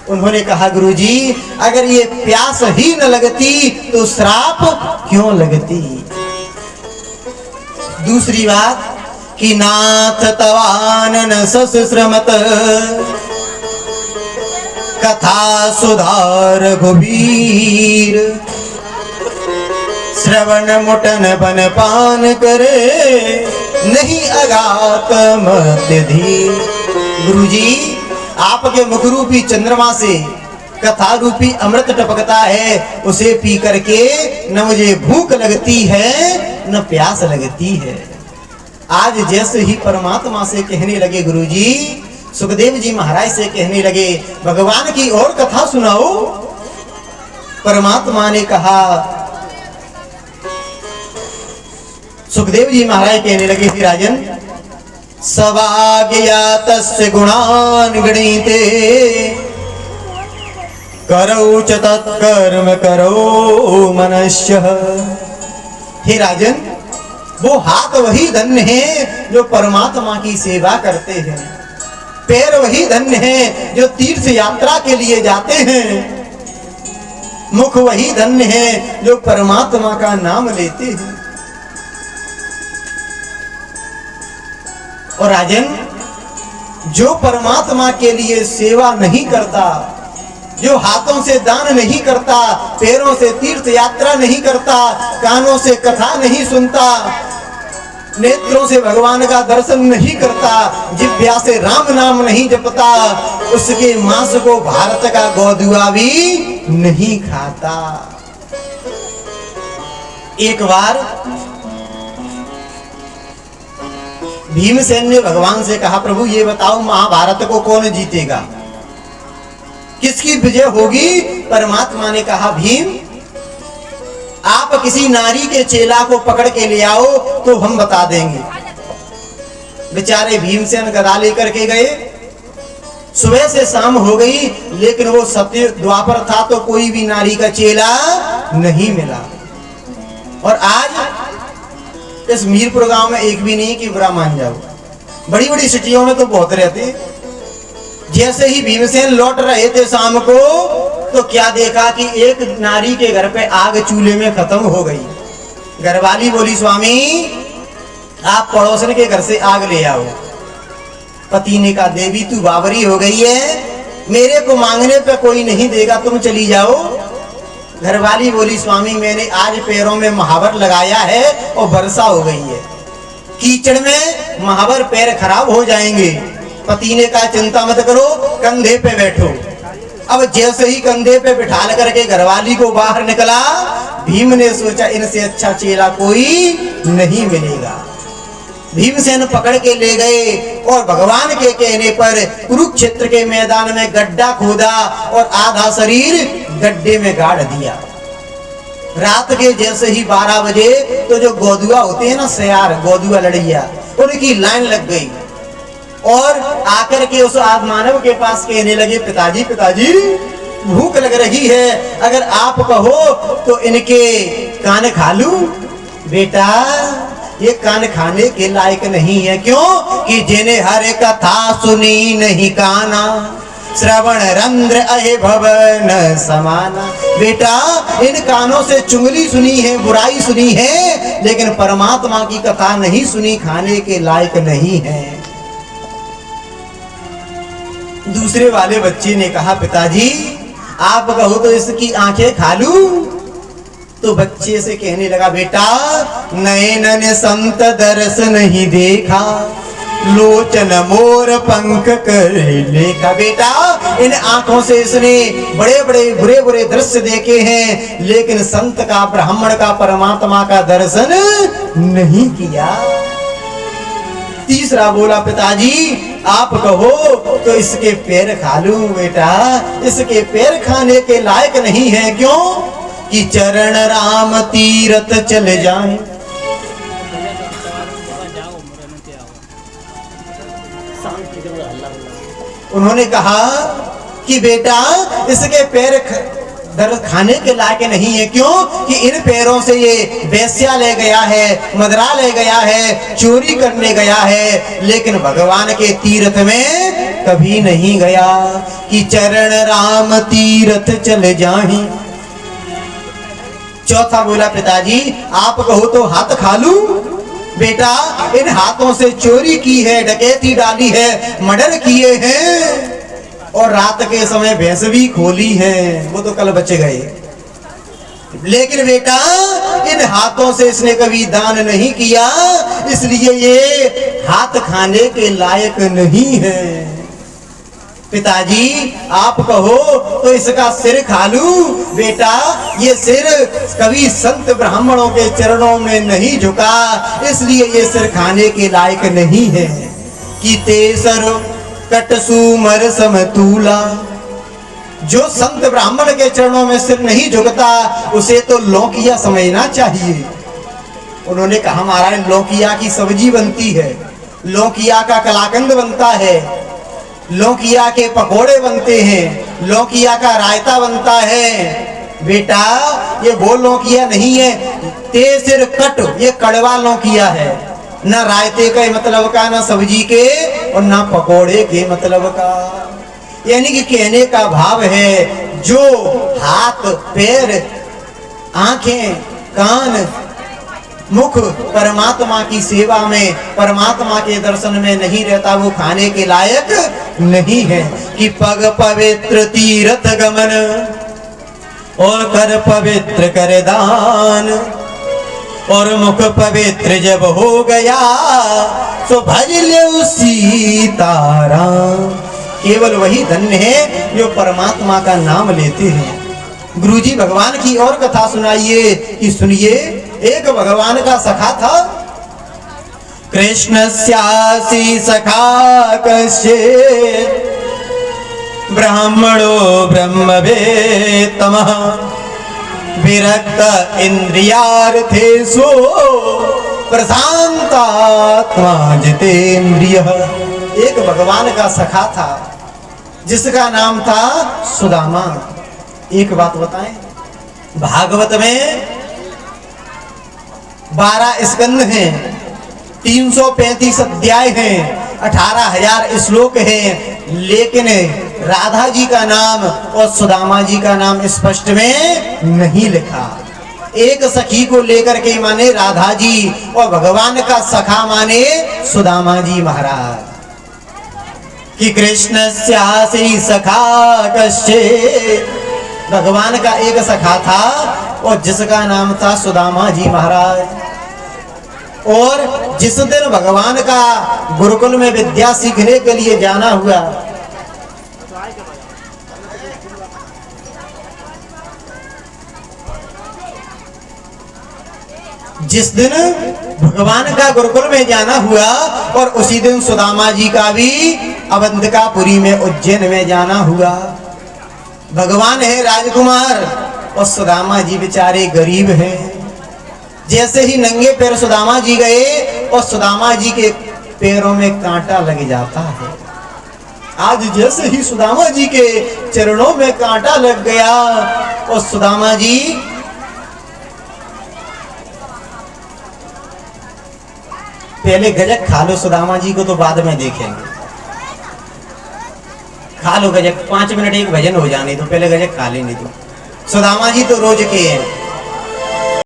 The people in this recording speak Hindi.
उन्होंने कहा गुरुजी अगर ये प्यास ही न लगती तो श्राप क्यों लगती। दूसरी बात कि नाथ तवानन सश्रमत कथा सुधार घुबीर श्रवण मुटन बन पान करे नहीं अगात मत धीर। गुरुजी आपके मुख रूपी चंद्रमा से कथा रूपी अमृत टपकता है, उसे पी करके न मुझे भूख लगती है न प्यास लगती है। आज जैसे ही परमात्मा से कहने लगे गुरुजी, सुखदेव जी महाराज से कहने लगे भगवान की और कथा सुनाओ। परमात्मा ने कहा, सुखदेव जी महाराज कहने लगे कि राजन सवाज्ञातस्य गुणान् गणिते करौ च तत्कर्म करो मनुष्य। हे राजन वो हाथ वही धन्य है जो परमात्मा की सेवा करते हैं, पैर वही धन्य है जो तीर्थ यात्रा के लिए जाते हैं, मुख वही धन्य है जो परमात्मा का नाम लेते हैं। और राजन जो परमात्मा के लिए सेवा नहीं करता, जो हाथों से दान नहीं करता, पैरों से तीर्थ यात्रा नहीं करता, कानों से कथा नहीं सुनता, नेत्रों से भगवान का दर्शन नहीं करता, जिह्वा से राम नाम नहीं जपता, उसके मांस को भारत का गौदुआ भी नहीं खाता। एक बार भीमसेन ने भगवान से कहा प्रभु ये बताओ महाभारत को कौन जीतेगा, किसकी विजय होगी। परमात्मा ने कहा भीम आप किसी नारी के चेला को पकड़ के ले आओ तो हम बता देंगे। बेचारे भीमसेन गदा लेकर के गए, सुबह से शाम हो गई लेकिन वो सत्य द्वापर था तो कोई भी नारी का चेला नहीं मिला। और आज इस मीरपुर गांव में एक भी नहीं कि बुरा मान जाओ, बड़ी बड़ी सिटियों में तो बहुत रहते। जैसे ही भीमसेन लौट रहे थे शाम को तो क्या देखा कि एक नारी के घर पे आग चूल्हे में खत्म हो गई। घरवाली बोली स्वामी आप पड़ोसन के घर से आग ले आओ। पति ने कहा देवी तू बावरी हो गई है, मेरे को मांगने पे कोई नहीं देगा, तुम चली जाओ। घरवाली बोली स्वामी मैंने आज पैरों में महावर लगाया है और वर्षा हो गई है, कीचड़ में महावर पैर खराब हो जाएंगे। पति ने कहा चिंता मत करो कंधे पे बैठो। अब जैसे ही कंधे पे बिठा करके घरवाली को बाहर निकला, भीम ने सोचा इनसे अच्छा चेला कोई नहीं मिलेगा। भीमसेन पकड़ के ले गए और भगवान के कहने पर कुरुक्षेत्र के मैदान में गड्ढा खोदा और आधा शरीर गड्ढे में गाड़ दिया। रात के जैसे ही 12 बजे तो जो गोदुआ होते हैं ना सयार गोदुआ लड़ैया, उनकी लाइन लग गई और आकर के उस आदमानव के पास कहने लगे पिताजी पिताजी भूख लग रही है, अगर आप कहो तो इनके कान खा लूं। बेटा ये कान खाने के लायक नहीं है, क्यों कि जिन्हें हर कथा सुनी नहीं काना, श्रवण रंध्र अहे भवन समाना। बेटा इन कानों से चुंगली सुनी है, बुराई सुनी है, लेकिन परमात्मा की कथा नहीं सुनी, खाने के लायक नहीं है। दूसरे वाले बच्चे ने कहा पिताजी आप कहो तो इसकी आंखें खा लूं। तो बच्चे से कहने लगा बेटा नयन ने संत दर्श नहीं देखा, लोचन मोर पंख कर लेखा। बेटा इन आंखों से इसने बड़े बड़े बुरे बुरे दृश्य देखे हैं, लेकिन संत का ब्राह्मण का परमात्मा का दर्शन नहीं किया। तीसरा बोला पिताजी आप कहो तो इसके पैर खा लूं। बेटा इसके पैर खाने के लायक नहीं है, क्यों कि चरण राम तीरथ चले जाएं। उन्होंने कहा कि बेटा इसके पैर खाने के लायक नहीं है, क्यों कि इन पैरों से ये वेश्या ले गया है, मदरा ले गया है, चोरी करने गया है, लेकिन भगवान के तीर्थ में कभी नहीं गया कि चरण राम तीरथ चल जाहि। चौथा बोला पिताजी आप कहो तो हाथ खा लूं। बेटा इन हाथों से चोरी की है, डकैती डाली है, मर्डर किए हैं और रात के समय भैंस भी खोली है, वो तो कल बच गए। लेकिन बेटा इन हाथों से इसने कभी दान नहीं किया, इसलिए ये हाथ खाने के लायक नहीं है। पिताजी आप कहो तो इसका सिर खा लूं। बेटा ये सिर कभी संत ब्राह्मणों के चरणों में नहीं झुका, इसलिए ये सिर खाने के लायक नहीं है। कि तेसर कटसुमर समतूला, जो संत ब्राह्मण के चरणों में सिर नहीं झुकता उसे तो लौकिया समझना चाहिए। उन्होंने कहा महाराज लौकिया की सब्जी बनती है, लौकिया का कलाकंद बनता है, लौकिया के पकोड़े बनते हैं, लौकिया का रायता बनता है। बेटा ये वो लौकिया नहीं है, तेसिर कट ये कड़वा लौकिया है, ना रायते के मतलब का, ना सब्जी के और ना पकोड़े के मतलब का। यानी कि कहने का भाव है जो हाथ पैर आंखें कान मुख परमात्मा की सेवा में, परमात्मा के दर्शन में नहीं रहता, वो खाने के लायक नहीं है। कि पग पवित्र तीर्थ गमन और कर पवित्र कर दान और मुख पवित्र जब हो गया तो भज ले सीताराम। केवल वही धन्य है जो परमात्मा का नाम लेते हैं। गुरुजी भगवान की और कथा सुनाइए कि सुनिए। एक भगवान का सखा था, कृष्णस्यासि सखा कश्चित् ब्राह्मणो ब्रह्मवेत्तमः विरक्त इंद्रियार्थेषु प्रशांतात्मा जितेन्द्रियः। एक भगवान का सखा था जिसका नाम था सुदामा। एक बात बताएं, भागवत में 12 स्कंद हैं, 335 अध्याय हैं, 18,000 श्लोक हैं, लेकिन राधा जी का नाम और सुदामा जी का नाम स्पष्ट में नहीं लिखा। एक सखी को लेकर के माने राधा जी और भगवान का सखा माने सुदामा जी महाराज। कि कृष्णस्यासि सखा कश्चित्, भगवान का एक सखा था और जिसका नाम था सुदामा जी महाराज। और जिस दिन भगवान का गुरुकुल में विद्या सीखने के लिए जाना हुआ, जिस दिन भगवान का गुरुकुल में जाना हुआ और उसी दिन सुदामा जी का भी अवंतिकापुरी में उज्जैन में जाना हुआ। भगवान है राजकुमार और सुदामा जी बेचारे गरीब हैं। जैसे ही नंगे पैर सुदामा जी गए और सुदामा जी के पैरों में कांटा लग जाता है। आज जैसे ही सुदामा जी के चरणों में कांटा लग गया और सुदामा जी पहले गजक खा लो, सुदामा जी को तो बाद में देखेंगे। खा लो गजक, 5 मिनट एक भजन हो जाने तो पहले गजक खा लेने दो। सुदामा जी तो रोज के हैं।